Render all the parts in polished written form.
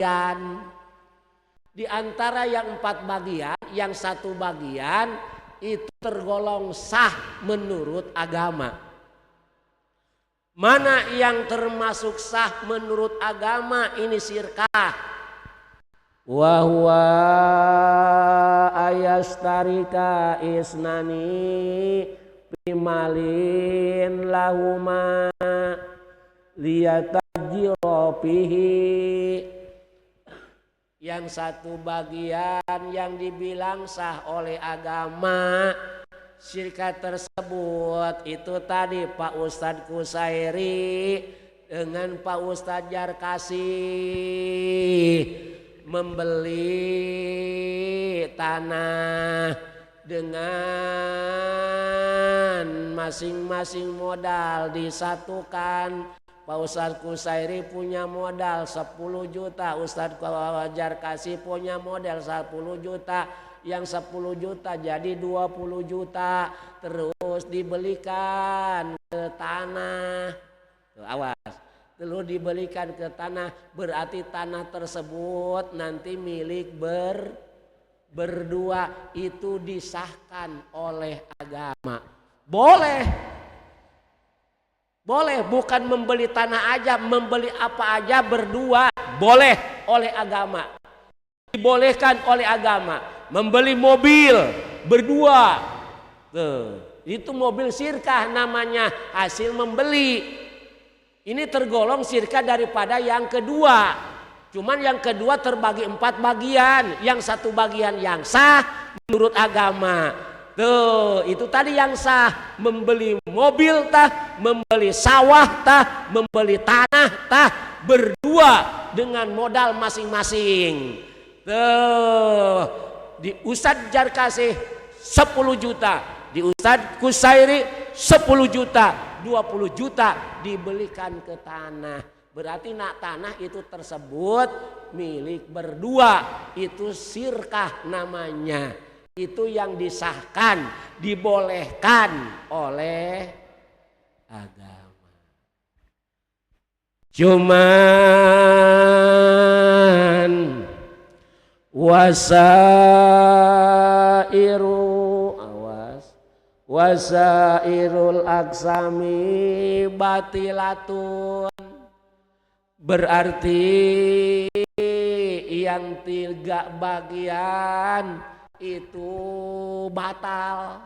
bagian. Di antara yang 4 bagian, yang 1 bagian itu tergolong sah menurut agama. Mana yang termasuk sah menurut agama ini syirkah. Wa huwa ayastarika isnani bimalin lahuma liyatajiro fihi. Yang 1 bagian yang dibilang sah oleh agama syirka tersebut itu tadi Pak Ustadz Kusairi dengan Pak Ustadz Jarkasi membeli tanah dengan masing-masing modal disatukan. Pak Ustadz Kusairi punya modal 10 juta, Ustadz Jarkasi punya modal 10 juta, yang 10 juta jadi 20 juta, terus dibelikan ke tanah. Tuh, awas, terus dibelikan ke tanah, berarti tanah tersebut nanti milik berdua, itu disahkan oleh agama. Boleh, bukan membeli tanah aja, membeli apa aja berdua boleh oleh agama. Dibolehkan oleh agama. Membeli mobil berdua. Tuh, itu mobil syirkah namanya, hasil membeli. Ini tergolong syirkah daripada yang kedua. Cuman yang kedua terbagi 4 bagian. Yang 1 bagian yang sah menurut agama. Tuh, itu tadi yang sah, membeli mobil tah, membeli sawah tah, membeli tanah tah, berdua dengan modal masing-masing. Tuh, di Ustadz Jarkasi 10 juta, di Ustadz Kusairi 10 juta, 20 juta dibelikan ke tanah. Berarti tanah itu tersebut milik berdua, itu syirkah namanya. Itu yang disahkan, dibolehkan oleh agama. Cuman wasairul aksami batilatun, berarti yang 3 bagian itu batal,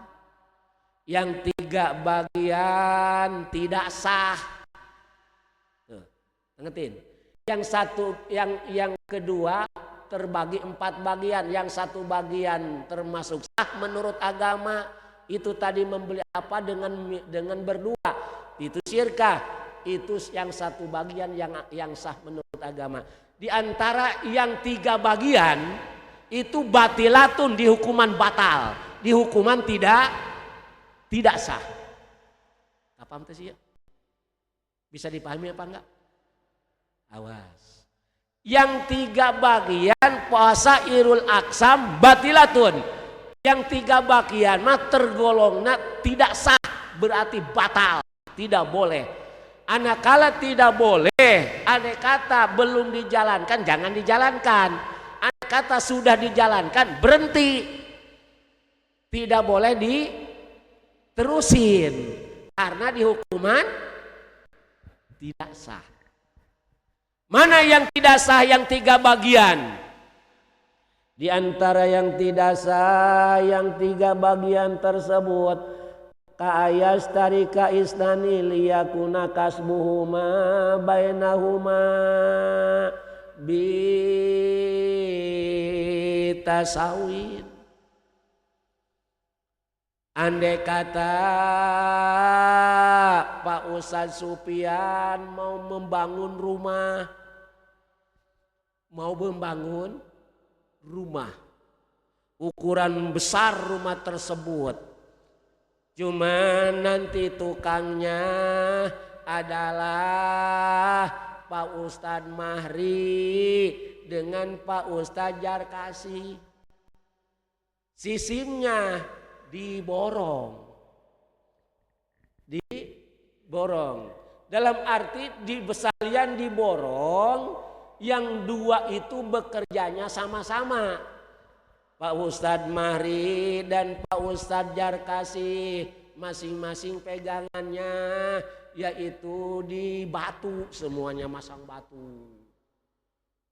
yang 3 bagian tidak sah. Tuh, ngertiin? Yang kedua terbagi 4 bagian, yang 1 bagian termasuk sah menurut agama, itu tadi membeli apa dengan berdua, itu syirkah. Itu yang 1 bagian yang sah menurut agama. Di antara yang 3 bagian itu batilatun, di hukuman batal, di hukuman tidak sah. Apa sih ya? Bisa dipahami apa enggak? Awas. Yang 3 bagian puasa irul aksam batilatun. Yang 3 bagian mah tergolongnya tidak sah, berarti batal, tidak boleh. Anakala tidak boleh, andai kata belum dijalankan, jangan dijalankan. Kata sudah dijalankan, berhenti, tidak boleh diterusin karena di hukuman tidak sah. Mana yang tidak sah? Yang 3 bagian. Di antara yang tidak sah, yang 3 bagian tersebut, ka'ayastarika isnani liyakuna kasbuhuma bainahuma bitasawin. Andai kata Pak Ustadz Supian mau membangun rumah, ukuran besar rumah tersebut, cuma nanti tukangnya adalah Pak Ustadz Mahri dengan Pak Ustadz Jarkasi. Sistemnya diborong. Dalam arti sekalian diborong, yang dua itu bekerjanya sama-sama. Pak Ustadz Mahri dan Pak Ustadz Jarkasi masing-masing pegangannya yaitu di batu, semuanya masang batu.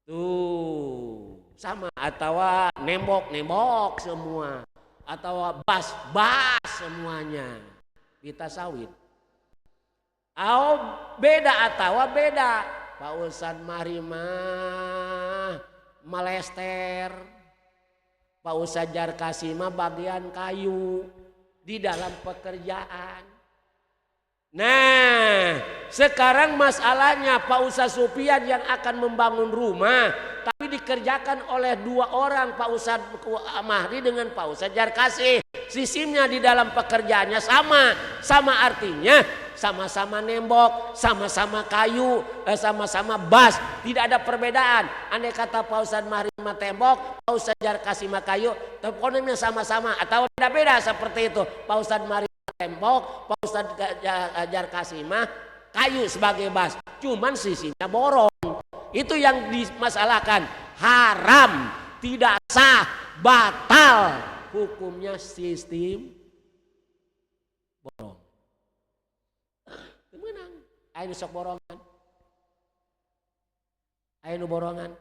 Tuh sama, atau nembok semua, atau bas semuanya kita sawit. Atau beda. Pak Ustadz Mahri mah malester, Pak Ustadz Jarkasi mah bagian kayu di dalam pekerjaan. Nah, sekarang masalahnya Pak Ustadz Supian yang akan membangun rumah, tapi dikerjakan oleh dua orang, Pak Ustadz Mahri dengan Pak Ustadz Jarkasi. Sistemnya di dalam pekerjaannya sama artinya sama-sama nembok, sama-sama kayu, sama-sama bas, tidak ada perbedaan. Andai kata Pak Ustadz Mahri mah tembok, Pak Ustadz Jarkasi mah kayu, komponennya sama-sama atau beda-beda seperti itu. Pak Ustadz Mahri tembok, Pak Ustadz Jarkasi mah kayu sebagai bas, cuman sisinya borong. Itu yang dimasalahkan, haram, tidak sah, batal, hukumnya sistem borong. Menang, ayo sok borongan, ayo borongan,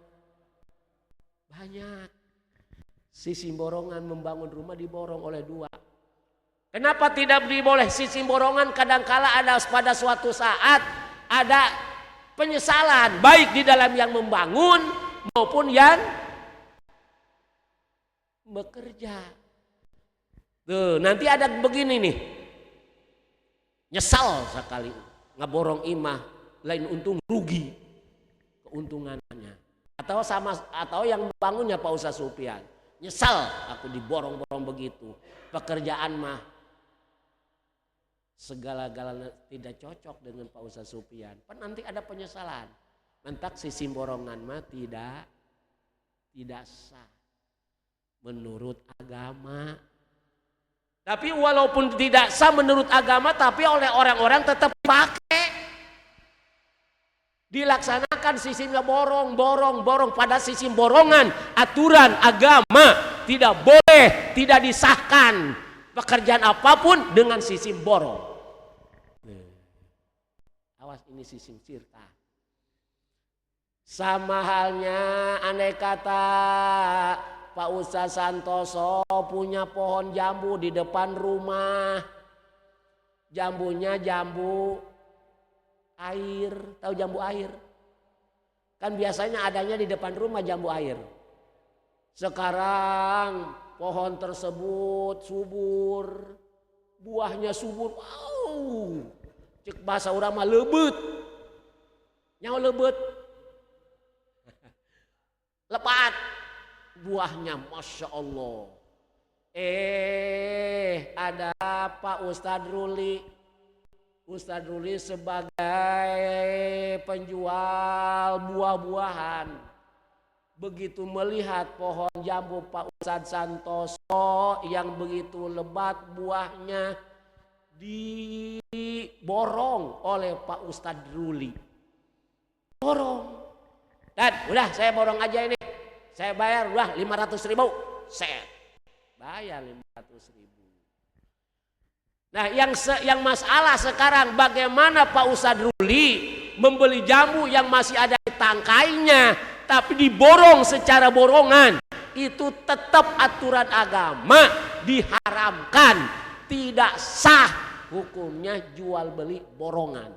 banyak. Sistem borongan membangun rumah diborong oleh dua. Kenapa tidak diboleh sistem borongan? Kadangkala ada pada suatu saat ada penyesalan baik di dalam yang membangun maupun yang bekerja. Tuh, nanti ada begini nih. Nyesal sekali ngeborong imah, lain untung rugi keuntungannya. Atau yang membangunnya Pak Ustadz Supian. Nyesal aku diborong-borong begitu. Pekerjaan mah segala-galanya tidak cocok dengan Pak Ustadz Supian. Nanti ada penyesalan. Mentak sistem borongan mah tidak sah menurut agama. Tapi walaupun tidak sah menurut agama, tapi oleh orang-orang tetap pakai. Dilaksanakan sistemnya borong. Pada sistem borongan, aturan agama tidak boleh, tidak disahkan pekerjaan apapun dengan sistem borong. Awas, ini sistem sirta. Sama halnya andai kata Pak Ustadz Santoso punya pohon jambu di depan rumah. Jambunya jambu air, tahu jambu air? Kan biasanya adanya di depan rumah jambu air. Sekarang pohon tersebut subur, buahnya subur, wow, cek bahasa urang mah lebeut, nyawa lebeut, lepat, buahnya masya Allah. Ada Pak Ustadz Ruli. Ustadz Ruli sebagai penjual buah-buahan. Begitu melihat pohon jambu Pak Ustadz Santoso yang begitu lebat buahnya diborong oleh Pak Ustadz Ruli. Borong. Dan udah saya borong aja ini. Saya bayar udah 500.000. Set. Bayar 500.000. Nah yang masalah sekarang bagaimana Pak Ustadz Ruli membeli jambu yang masih ada di tangkainya tapi diborong secara borongan. Itu tetap aturan agama, diharamkan, tidak sah, hukumnya jual beli borongan.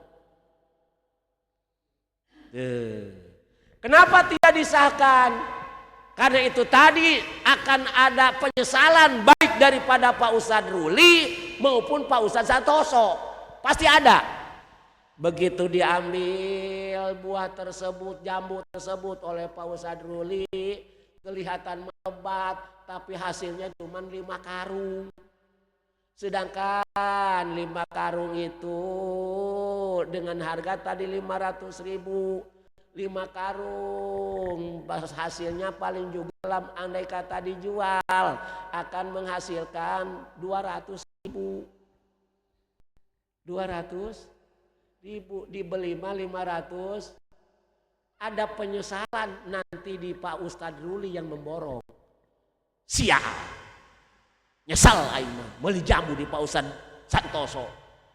Kenapa tidak disahkan? Karena itu tadi akan ada penyesalan baik daripada Pak Ustadz Ruli maupun Pak Ustadz Santoso. Pasti ada. Begitu diambil buah tersebut, jambu tersebut oleh Pak Ustadz Ruli, kelihatan lebat tapi hasilnya cuma 5 karung. Sedangkan 5 karung itu dengan harga tadi 500.000. 5 karung hasilnya paling juga dalam andai kata dijual akan menghasilkan 200.000. 200.000 dibeli 500, ada penyesalan nanti di Pak Ustadz Ruli yang memborong. Sial, nyesal aing mah beli jambu di Pak Ustadz Santoso.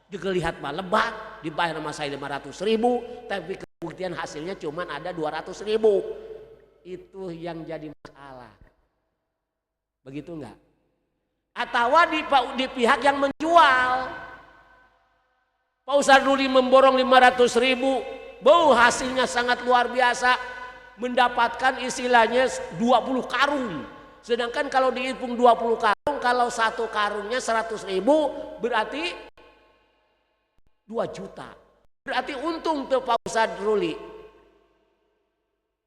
Juga lihat mah lebat, dibayar sama saya 500.000, tapi kebuktian hasilnya cuma ada 200.000. Itu yang jadi masalah. Begitu enggak? Atau di pihak yang menjual. Pak Ustadz Ruli memborong 500.000. Hasilnya sangat luar biasa, mendapatkan istilahnya 20 karung. Sedangkan kalau dihitung 20 karung, kalau satu karungnya 100.000 berarti 2 juta. Berarti untung tuh Pak Ustadz Ruli.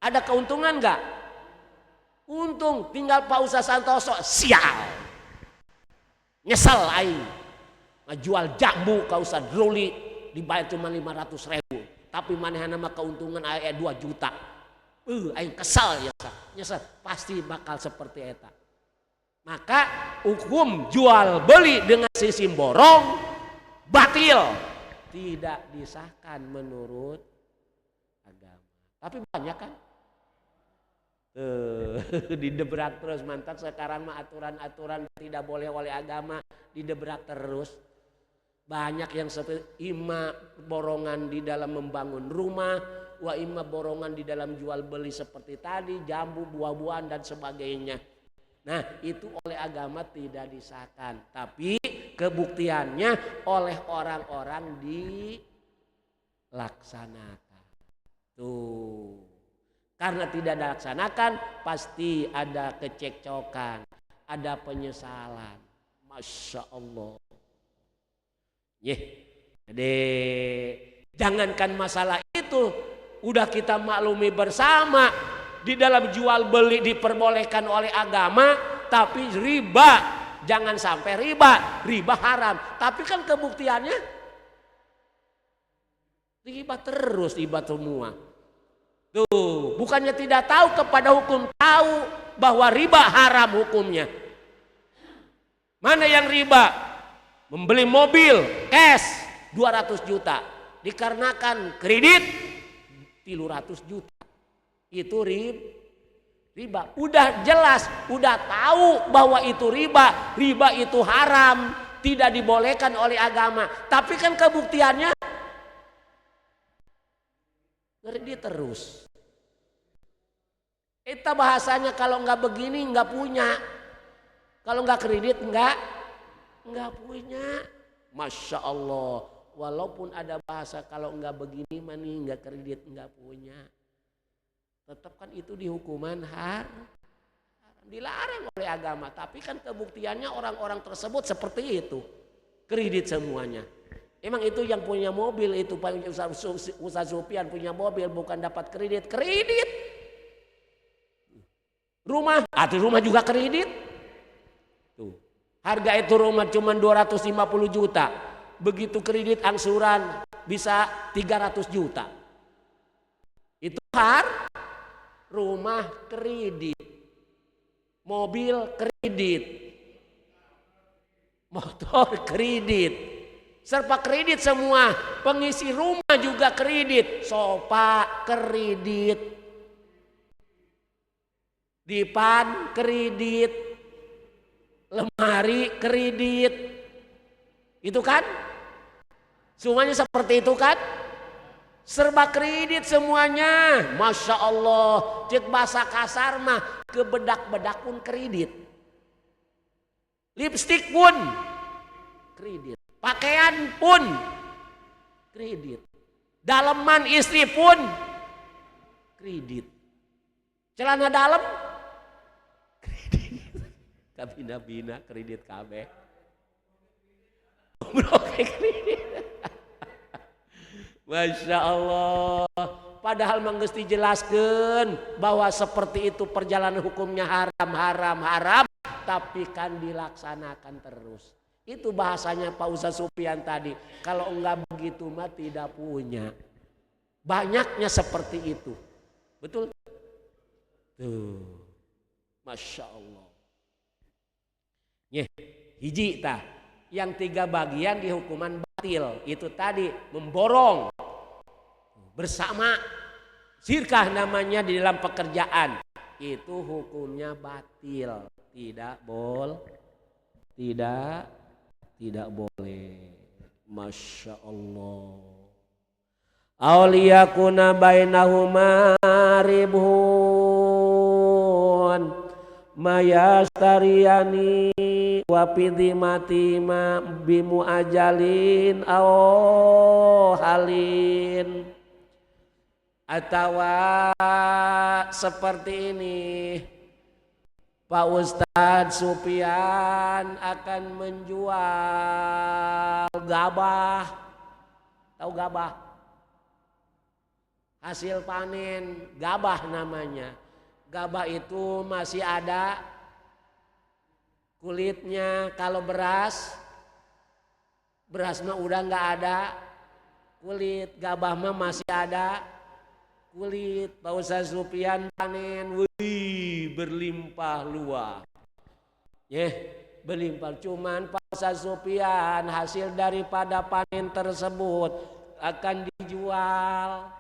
Ada keuntungan enggak? Untung. Tinggal Pak Ustadz Santoso, sial. Nyesel aing. Ngejual jambu Pak Ustadz Ruli dibayar cuma 500.000. Tapi manehna mah keuntungan aya 2 juta. Aing kesal ya, nyesel. Pasti bakal seperti eta. Maka hukum jual beli dengan sistem borong batil, tidak disahkan menurut agama. Tapi banyak kan? Didebrak terus, mantap sekarang mah aturan-aturan tidak boleh oleh agama didebrak terus. Banyak yang seperti ima borongan di dalam membangun rumah, wa ima borongan di dalam jual beli seperti tadi, jambu, buah-buahan dan sebagainya. Nah, itu oleh agama tidak disahkan, tapi kebuktiannya oleh orang-orang dilaksanakan. Tuh. Karena tidak dilaksanakan pasti ada kecekcokan, ada penyesalan. Masya Allah. Jadi jangankan masalah itu, udah kita maklumi bersama di dalam jual beli diperbolehkan oleh agama, tapi riba, jangan sampai riba haram. Tapi kan kebuktiannya riba terus, riba semua. Tuh, bukannya tidak tahu kepada hukum, tahu bahwa riba haram hukumnya. Mana yang riba? Membeli mobil cash 200 juta dikarenakan kredit 300 juta. Itu riba. Udah jelas, udah tahu bahwa itu riba. Riba itu haram, tidak dibolehkan oleh agama. Tapi kan kebuktiannya kredit terus. Kita bahasanya kalau nggak begini nggak punya. Kalau nggak kredit nggak punya. Masya Allah. Walaupun ada bahasa kalau nggak begini mani nggak kredit nggak punya. Tetap kan itu dihukuman haram. Dilarang oleh agama. Tapi kan kebuktiannya orang-orang tersebut seperti itu. Kredit semuanya. Emang itu yang punya mobil itu Ustaz Sufyan punya mobil bukan dapat kredit. Rumah, rumah juga kredit. Tuh. Harga itu rumah cuma 250 juta. Begitu kredit angsuran bisa 300 juta. Itu rumah kredit. Mobil kredit. Motor kredit. Serba kredit semua. Pengisi rumah juga kredit. Sofa kredit. Dipan kredit. Lemari kredit. Itu kan? Semuanya seperti itu kan? Serba kredit semuanya. Masya Allah. Cek bahasa kasar mah kebedak-bedak pun kredit. Lipstik pun kredit. Pakaian pun kredit. Daleman istri pun kredit. Celana dalam kredit. Kabina-bina kredit kabeh. Broke kredit. Masya Allah. Padahal menggeus dijelaskeun bahwa seperti itu perjalanan hukumnya haram. Tapi kan dilaksanakan terus. Itu bahasanya Pak Ustaz Sufyan tadi. Kalau enggak begitu mah tidak punya. Banyaknya seperti itu. Betul? Tuh. Masya Allah. Hiji tah. Yang 3 bagian di hukuman batil. Itu tadi memborong. Bersama. Sirkah namanya di dalam pekerjaan. Itu hukumnya batil. Tidak boleh. Masya Allah. Auliyakuna bainahuma ribhun mayastariyani wa pidhimatima bimu ajalin aw halin. Atawa seperti ini, Pak Ustadz Supian akan menjual gabah. Tahu gabah? Hasil panen gabah namanya. Gabah itu masih ada kulitnya. Kalau beras mah udah nggak ada kulit. Gabah mah masih ada kulit. Pak Ustadz Supian panen, wih, berlimpah luas. Berlimpah. Cuman Pak Ustadz Supian hasil daripada panen tersebut akan dijual.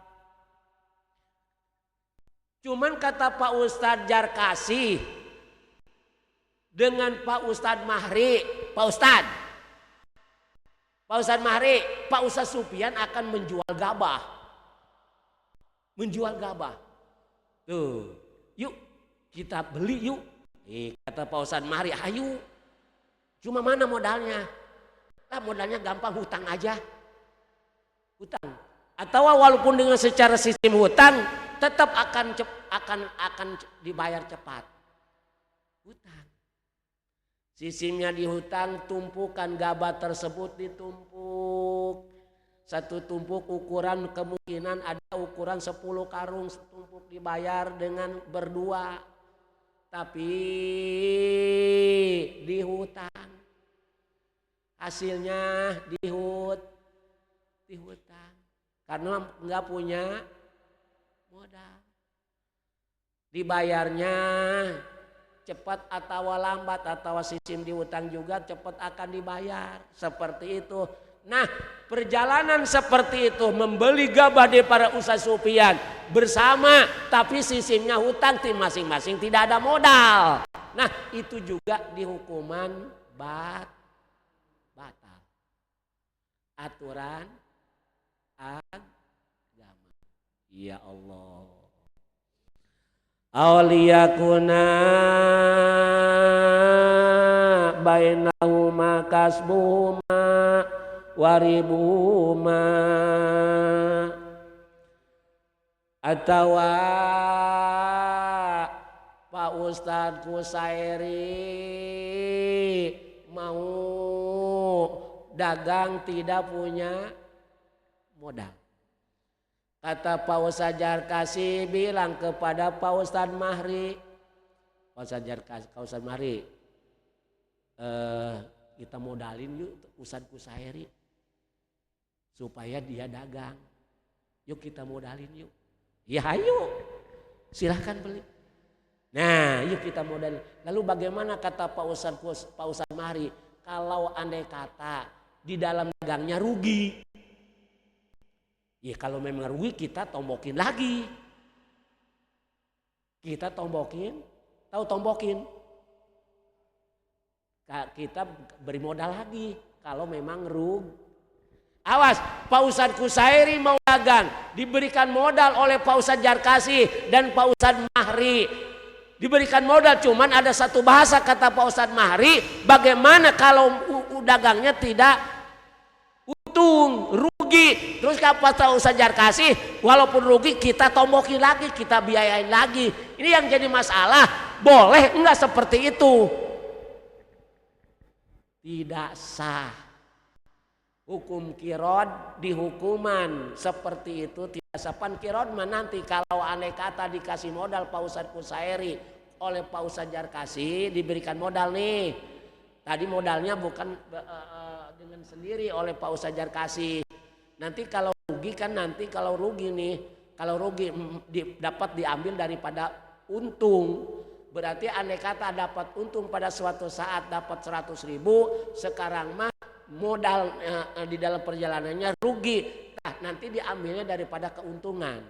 Cuman kata Pak Ustadz Jarkasi dengan Pak Ustadz Mahri, Pak Ustadz Mahri, Pak Ustadz Supian akan menjual gabah. Tuh, yuk kita beli yuk. Kata Pak Ustadz Mahri, ayo. Cuma mana modalnya? Modalnya gampang, hutang aja. Hutang. Atau walaupun dengan secara sistem hutang tetap akan dibayar cepat. Hutang. Sistemnya dihutang, tumpukan gabah tersebut ditumpuk. Satu tumpuk ukuran kemungkinan ada ukuran 10 karung, setumpuk dibayar dengan berdua. Tapi dihutang. Hasilnya dihutang. Karena enggak punya modal. Dibayarnya cepat atau lambat, atau sistem dihutang juga cepat akan dibayar. Seperti itu. Nah, perjalanan seperti itu membeli gabah dari para Ustadz Supian bersama, tapi sistemnya hutang, tim masing-masing tidak ada modal. Nah, itu juga dihukuman batal. Aturan agama. Ya Allah. Auliyakuna bainahuma kasbuhuma waribuhuma. Atawa Pak Ustadz Kusairi mau dagang tidak punya modal. Kata Pak Ustadz Jarkasi bilang kepada Pak Ustadz Mahri, Pak Ustadz Mahri, kita modalin yuk Ustadz Kusairi supaya dia dagang. Yuk kita modalin yuk. Ya ayo, silahkan beli. Nah, yuk kita modalin. Lalu bagaimana kata Pak Ustadz Mahri, kalau andai kata di dalam dagangnya rugi? Ya kalau memang rugi kita tombokin lagi. Kita tombokin, tahu tombokin? Kita beri modal lagi kalau memang rugi. Awas, Pak Ustadz Kusairi mau dagang, diberikan modal oleh Pak Ustadz Jarkasi dan Pak Ustadz Mahri. Diberikan modal, cuman ada satu bahasa kata Pak Ustadz Mahri, bagaimana kalau dagangnya tidak untung, rugi. Terus kata Ustadz Jarkasi, walaupun rugi kita tombokin lagi, kita biayain lagi. Ini yang jadi masalah, boleh enggak seperti itu? Tidak sah. Hukum kirod di hukuman seperti itu tidak sah. Pan kirod mah nanti kalau aneh kata dikasih modal Pak Ustadz Kusairi oleh Pak Ustadz Jarkasi, diberikan modal nih. Tadi modalnya bukan dengan sendiri oleh Pak Ustadz Jarkasi. Nanti kalau rugi kan kalau rugi dapat diambil daripada untung. Berarti andai kata dapat untung pada suatu saat dapat 100.000, sekarang mah modal di dalam perjalanannya rugi. Nah, nanti diambilnya daripada keuntungan.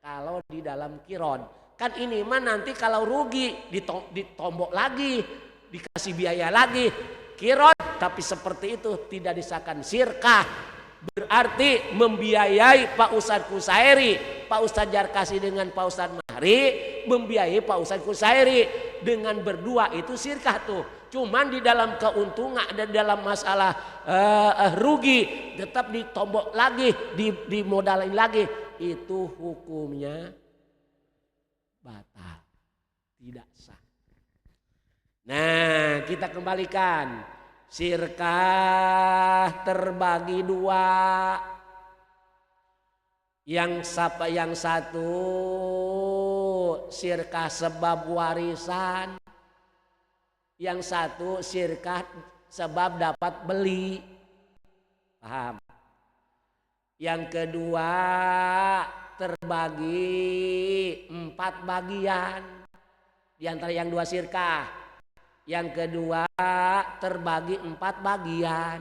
kalau di dalam qiron. Kan ini mah nanti kalau rugi ditombok lagi, dikasih biaya lagi. Qiron tapi seperti itu tidak disahkan sirkah. Berarti membiayai Pak Ustadz Kusairi, Pak Ustadz Jarkasi dengan Pak Ustadz Mahri, membiayai Pak Ustadz Kusairi dengan berdua itu sirkah tuh. Cuman di dalam keuntungan dan dalam masalah rugi tetap ditombok lagi, dimodalin lagi, itu hukumnya batal, tidak sah. Nah, kita kembalikan. Sirkah terbagi dua. Yang satu sirkah sebab warisan. Yang satu sirkah sebab dapat beli. Paham? Yang kedua terbagi 4 bagian. Di antara yang 2 sirkah. Yang kedua terbagi 4 bagian.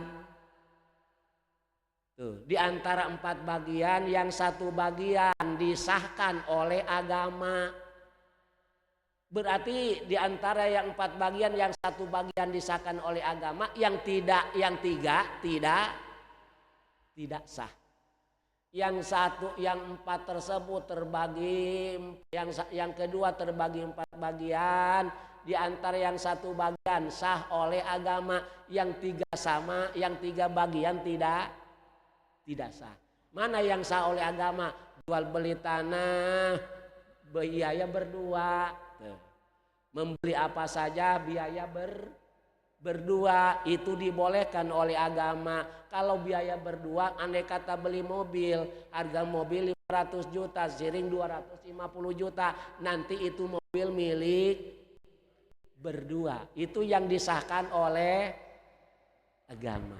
Tuh, di antara 4 bagian yang 1 bagian disahkan oleh agama. Berarti di antara yang 4 bagian yang 1 bagian disahkan oleh agama, yang 3 tidak sah. Yang 4 tersebut terbagi, yang kedua terbagi 4 bagian. Di antara yang 1 bagian sah oleh agama, yang 3 sama, yang 3 bagian tidak sah. Mana yang sah oleh agama? Jual beli tanah, biaya berdua. Membeli apa saja biaya berdua, itu dibolehkan oleh agama. Kalau biaya berdua, andai kata beli mobil, harga mobil 500 juta, siring 250 juta, nanti itu mobil milik berdua. Itu yang disahkan oleh agama.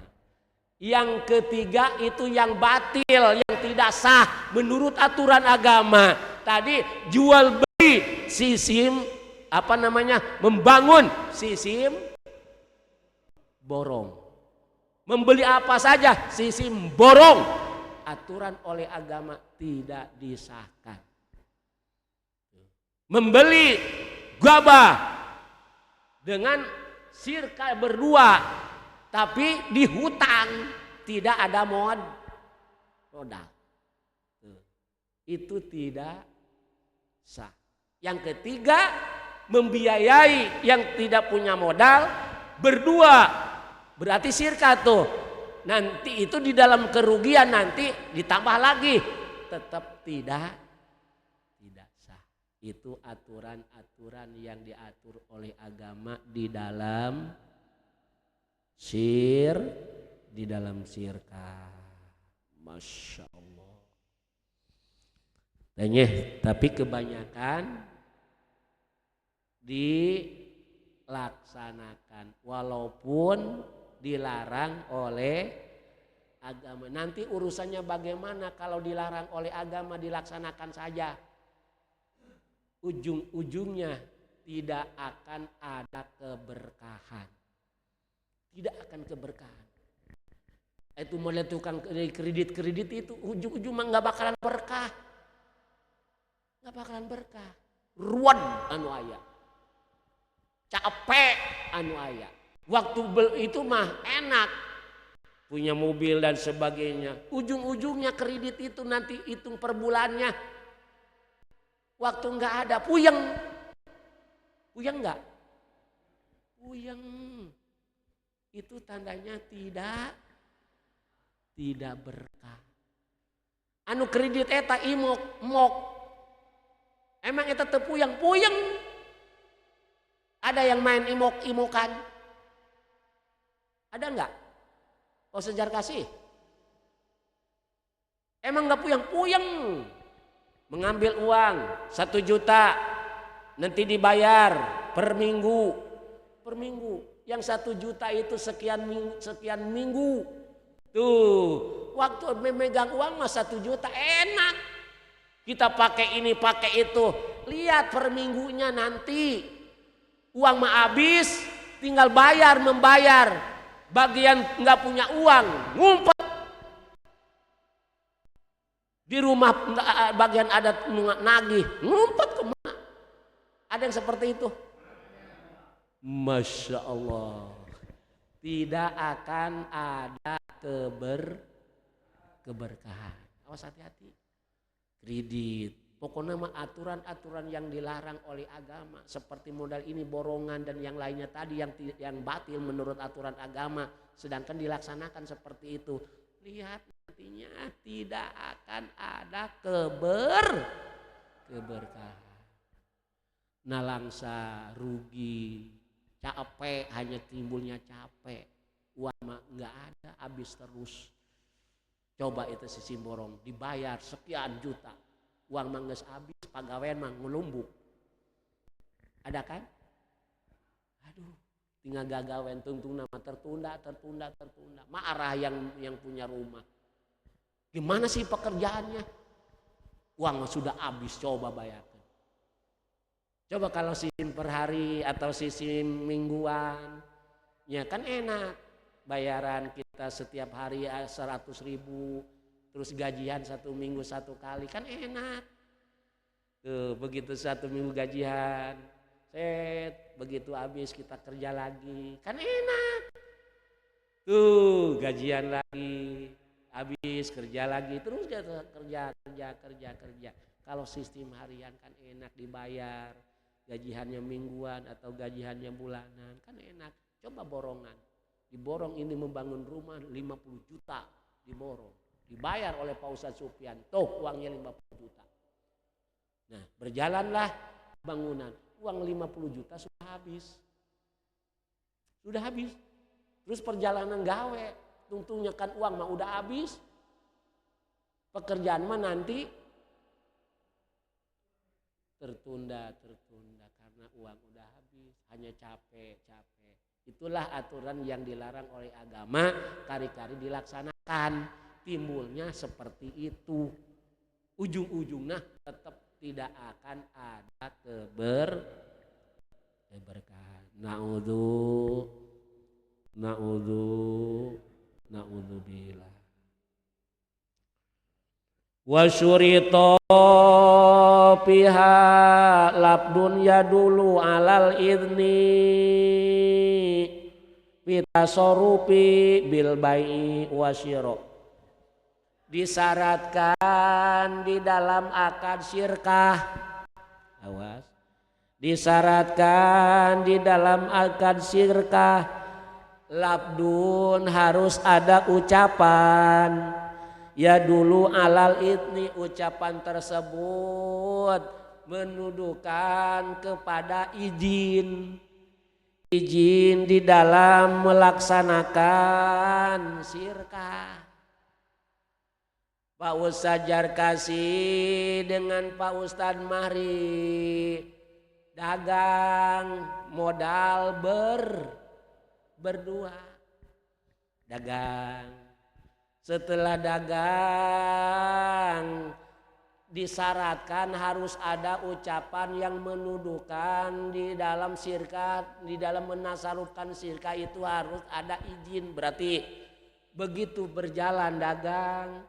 Yang ketiga itu yang batil, yang tidak sah menurut aturan agama. Tadi jual beli sistem membangun sistem borong. Membeli apa saja sistem borong. Aturan oleh agama tidak disahkan. Membeli gabah dengan sirkah berdua, tapi di hutang, tidak ada modal. Itu tidak sah. Yang ketiga, membiayai yang tidak punya modal berdua, berarti sirkah tuh. Nanti itu di dalam kerugian nanti ditambah lagi, tetap tidak sah. Itu aturan-aturan yang diatur oleh agama di dalam sirkah. Masya Allah. Tapi kebanyakan dilaksanakan walaupun dilarang oleh agama. Nanti urusannya bagaimana kalau dilarang oleh agama, dilaksanakan saja. Ujung-ujungnya tidak akan ada keberkahan. Tidak akan keberkahan. Itu mulai tukang kredit itu ujung-ujung nggak bakalan berkah. Nggak bakalan berkah. Ruwet anu aya. Capek anu aya. Waktu itu mah enak. Punya mobil dan sebagainya. Ujung-ujungnya kredit itu nanti hitung per bulannya. Waktu nggak ada, puyeng. Puyeng nggak? Puyeng. Itu tandanya tidak berkah. Anu kredit eta mok. Emang eta teu puyeng? Ada yang main imok-imokan? Ada enggak? Oh, sejar kasih. Emang enggak puyeng? Mengambil uang 1 juta nanti dibayar per minggu. Yang 1 juta itu sekian minggu. Tuh, waktu memegang uang mah 1 juta enak. Kita pakai ini, pakai itu. Lihat per minggunya nanti. Uang mah habis, tinggal membayar. Bagian nggak punya uang, ngumpet. Di rumah bagian adat nagih, ngumpet kemana? Ada yang seperti itu? Masya Allah. Tidak akan ada keberkahan. Awas hati-hati. Kredit. Pokoknya aturan-aturan yang dilarang oleh agama. Seperti modal ini, borongan dan yang lainnya tadi yang batil menurut aturan agama. Sedangkan dilaksanakan seperti itu. Lihat nantinya tidak akan ada keberkahan. Nalangsa, rugi, capek, hanya timbulnya capek. Uang mah nggak ada, habis terus. Coba itu si Simborong dibayar sekian juta. Uang mah geus habis, pagawean mah ngelumbuk. Ada kan? Aduh, tinggal gagawean tungtung nama tertunda. Marah yang punya rumah. Gimana sih pekerjaannya? Uang mah sudah habis, coba bayarkan. Coba kalau SIM per hari atau SIM mingguan, ya kan enak. Bayaran kita setiap hari 100.000, terus gajian 1 minggu 1 kali, kan enak. Tuh, begitu 1 minggu gajian, begitu habis kita kerja lagi, kan enak. Tuh, gajian lagi, habis kerja lagi, terus kerja. Kalau sistem harian kan enak, dibayar. Gajiannya mingguan atau gajiannya bulanan, kan enak. Coba borongan. Diborong ini membangun rumah 50 juta diborong. Dibayar oleh Pak Ustadz Sufyan. Tuh uangnya 50 juta. Nah berjalanlah bangunan. Uang 50 juta sudah habis. Terus perjalanan gawe. Tungtungnya kan uang mah udah habis. Pekerjaan mah nanti tertunda karena uang udah habis, hanya capek. Itulah aturan yang dilarang oleh agama, kari-kari dilaksanakan, timbulnya seperti itu. Ujung-ujungnya tetap tidak akan ada keberkahan. Na'udzubillah. Wa syurita fiha labdun yadulu alal idni bitasorupi bil bai'i wasyiro. Disyaratkan di dalam akad syirkah, awas, disyaratkan di dalam akad syirkah, labdun harus ada ucapan. Ya dulu alal idni, ucapan tersebut menuduhkan kepada izin di dalam melaksanakan syirkah. Pak Ustadz Jarkasi dengan Pak Ustadz Mahri dagang modal berdua dagang. Setelah dagang disyaratkan harus ada ucapan yang menuduhkan di dalam syirkah, di dalam menasarufkan syirkah itu harus ada izin. Berarti begitu berjalan dagang,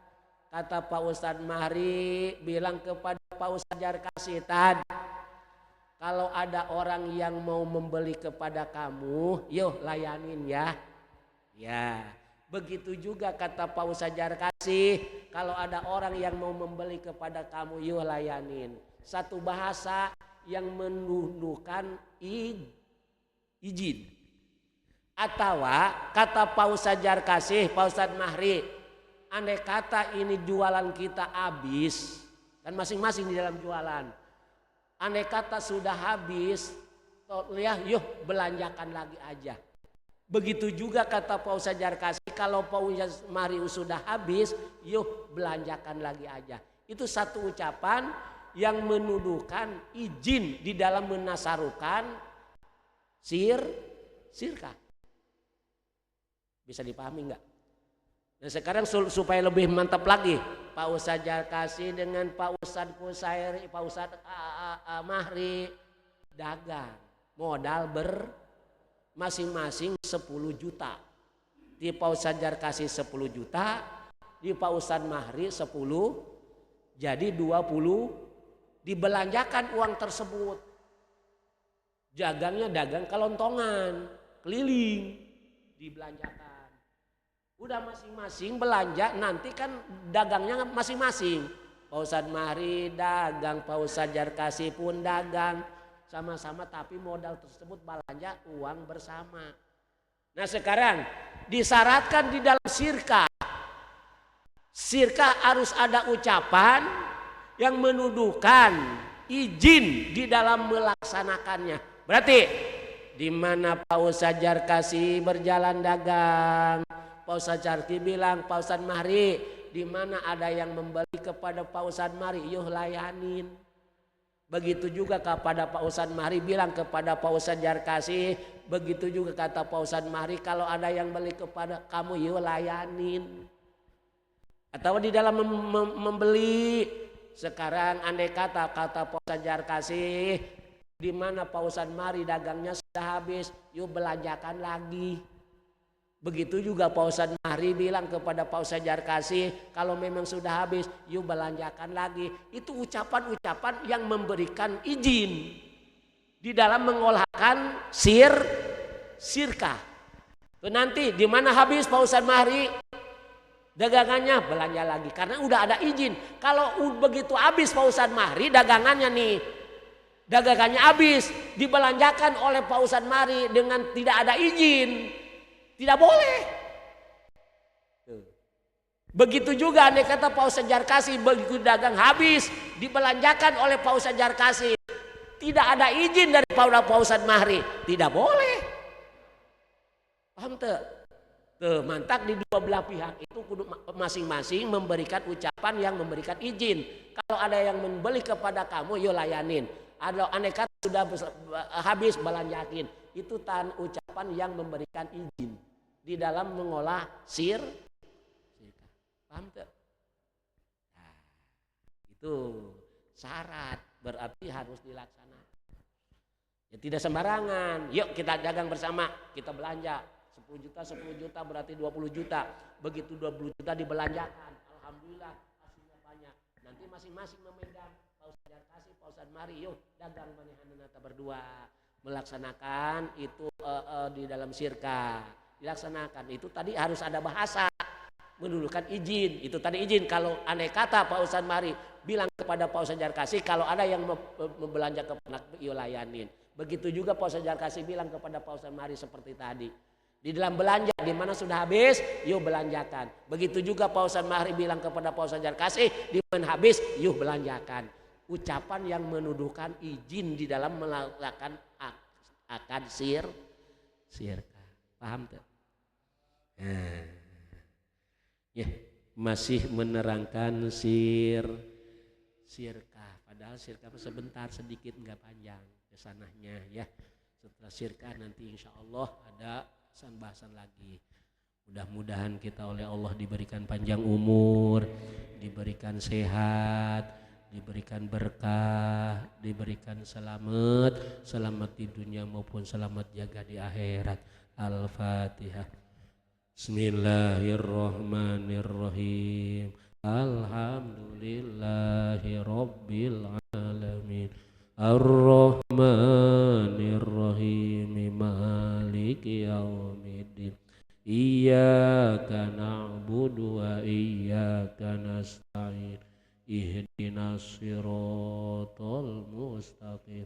kata Pak Ustadz Mahri bilang kepada Pak Ustadz Jarkasi, Tad, kalau ada orang yang mau membeli kepada kamu, yuk layanin ya. Ya. Begitu juga kata Pak Ustadz Jarkasi, kalau ada orang yang mau membeli kepada kamu, yuk layanin. Satu bahasa yang menuduhkan izin. Atau kata Pak Ustadz Jarkasi, Pak Ustadz Mahri, andai kata ini jualan kita habis, kan masing-masing di dalam jualan. Andai kata sudah habis, lihat yuk belanjakan lagi aja. Begitu juga kata Pak Ustadz Jarkasi, kalau Pak Ustadz Mahri sudah habis, yuk belanjakan lagi aja. Itu satu ucapan yang menuduhkan izin di dalam menasarukan syirkah. Bisa dipahami enggak? Nah sekarang supaya lebih mantap lagi, Pak Ustadz Jarkasi dengan Pak Ustadz Kusairi, Pak Ustadz Mahri dagang modal masing-masing 10 juta. Di Pak Ustadz Jarkasi 10 juta, di Pak Ustadz Mahri 10 Jadi 20 dibelanjakan uang tersebut. Dagangnya dagang kelontongan, keliling, dibelanjakan. Udah masing-masing belanja, nanti kan dagangnya masing-masing. Pak Ustadz Mahri dagang, Pak Ustadz Jarkasi pun dagang. Sama-sama tapi modal tersebut belanja uang bersama. Nah sekarang disyaratkan di dalam sirka. Sirka harus ada ucapan yang menuduhkan izin di dalam melaksanakannya. Berarti di mana Pak Ustadz Jarkasi berjalan dagang, Pak Ustadz Jarki bilang, Pak Ustadz Mahri, di mana ada yang membeli kepada Pak Ustadz Mahri, yuk layanin. Begitu juga kepada Pak Ustadz Mahri bilang kepada Pak Ustadz Jarkasi, begitu juga kata Pak Ustadz Mahri, kalau ada yang beli kepada kamu, yuk layanin. Atau di dalam membeli, sekarang andai kata Pak Ustadz Jarkasi, di mana Pak Ustadz Mahri dagangnya sudah habis, yuk belanjakan lagi. Begitu juga Pak Ustadz Mahri bilang kepada Pak Ustadz Jarkasi, kalau memang sudah habis, yuk belanjakan lagi. Itu ucapan-ucapan yang memberikan izin di dalam mengolahkan sirka. Tuh nanti di mana habis Pak Ustadz Mahri dagangannya, belanja lagi karena udah ada izin. Kalau begitu habis Pak Ustadz Mahri dagangannya nih, dagangannya habis, dibelanjakan oleh Pak Ustadz Mahri dengan tidak ada izin, tidak boleh. Begitu juga andai kata Pak Ustadz Jarkasi begitu dagang habis, dibelanjakan oleh Pak Ustadz Jarkasi, tidak ada izin dari Pak Ustadz Mahri, tidak boleh. Paham tuh? Tuh, mantak di dua belah pihak itu masing-masing memberikan ucapan yang memberikan izin. Kalau ada yang membeli kepada kamu, yuk layanin. Ada aneka sudah habis belanjakin. Itu ucapan yang memberikan izin di dalam mengolah sirka. Paham tak? Nah, itu syarat, berarti harus dilaksanakan. Ya tidak sembarangan. Yuk kita dagang bersama, kita belanja. 10 juta berarti 20 juta. Begitu 20 juta dibelanjakan, alhamdulillah hasilnya banyak. Nanti masing-masing memegang, Pak Ustadz Jarkasi, Pak Ustadz Mahri, yuk dagang manehanana berdua. Melaksanakan itu di dalam sirka. Dilaksanakan itu tadi harus ada bahasa menundukkan izin. Itu tadi izin. Kalau aneh kata Pak Ustadz Mahri bilang kepada Pak Ustadz Jarkasi, kalau ada yang membelanja kepada yuk layanin. Begitu juga Pak Ustadz Jarkasi bilang kepada Pak Ustadz Mahri seperti tadi. Di dalam belanja, di mana sudah habis, yuk belanjakan. Begitu juga Pak Ustadz Mahri bilang kepada Pak Ustadz Jarkasi, di mana habis, yuk belanjakan. Ucapan yang menuduhkan izin di dalam melakukan akad sirka. Paham tak? Nah, ya, masih menerangkan sirka. Padahal sirka sebentar, sedikit, nggak panjang kesanahnya ya. Setelah sirka nanti insya Allah ada bahasan lagi. Mudah-mudahan kita oleh Allah diberikan panjang umur, diberikan sehat, diberikan berkah, diberikan selamat di dunia maupun selamat jaga di akhirat. Al-Fatihah. Bismillahirrahmanirrahim. Alhamdulillahi rabbil alamin. Ar-Rahmanir-Rahim. Maliki yaumiddin. Iyyaka na'budu wa iyyaka nasta'in. Ihdinas siratal mustaqim.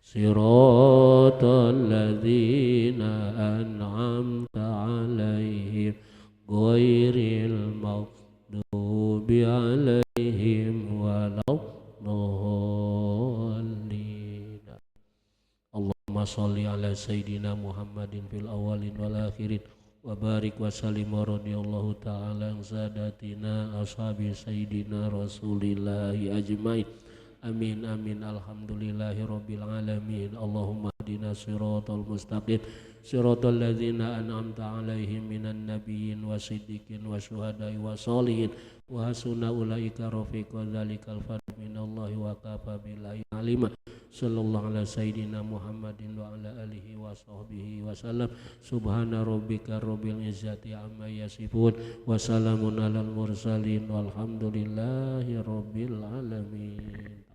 Siratal ladzina an'amta 'alaihim ghairil maghdubi 'alaihim waladdallin. Allahumma shalli ala sayyidina Muhammadin fil awwalin wal akhirin wa barik wa sallim wa radhiyallahu ta'ala an sadatina ashabi sayyidina Rasulillahi ajmain. Amin amin. Alhamdulillahi rabbil alamin. Allahumma hdina siratal mustaqim siratal ladzina an'amta 'alaihim minan nabiyyin wasiddiqin wasyuhada'i wassalihin wa hasuna ulaika rafiqa. Dzalikal fadlu minallahi wa kafa billahi alima. sallallahu ala sayyidina Muhammadin wa ala alihi wa sahbihi wasallam. Subhana rabbika rabbil izzati amma yasifun wa salamun alal mursalin walhamdulillahi rabbil alamin.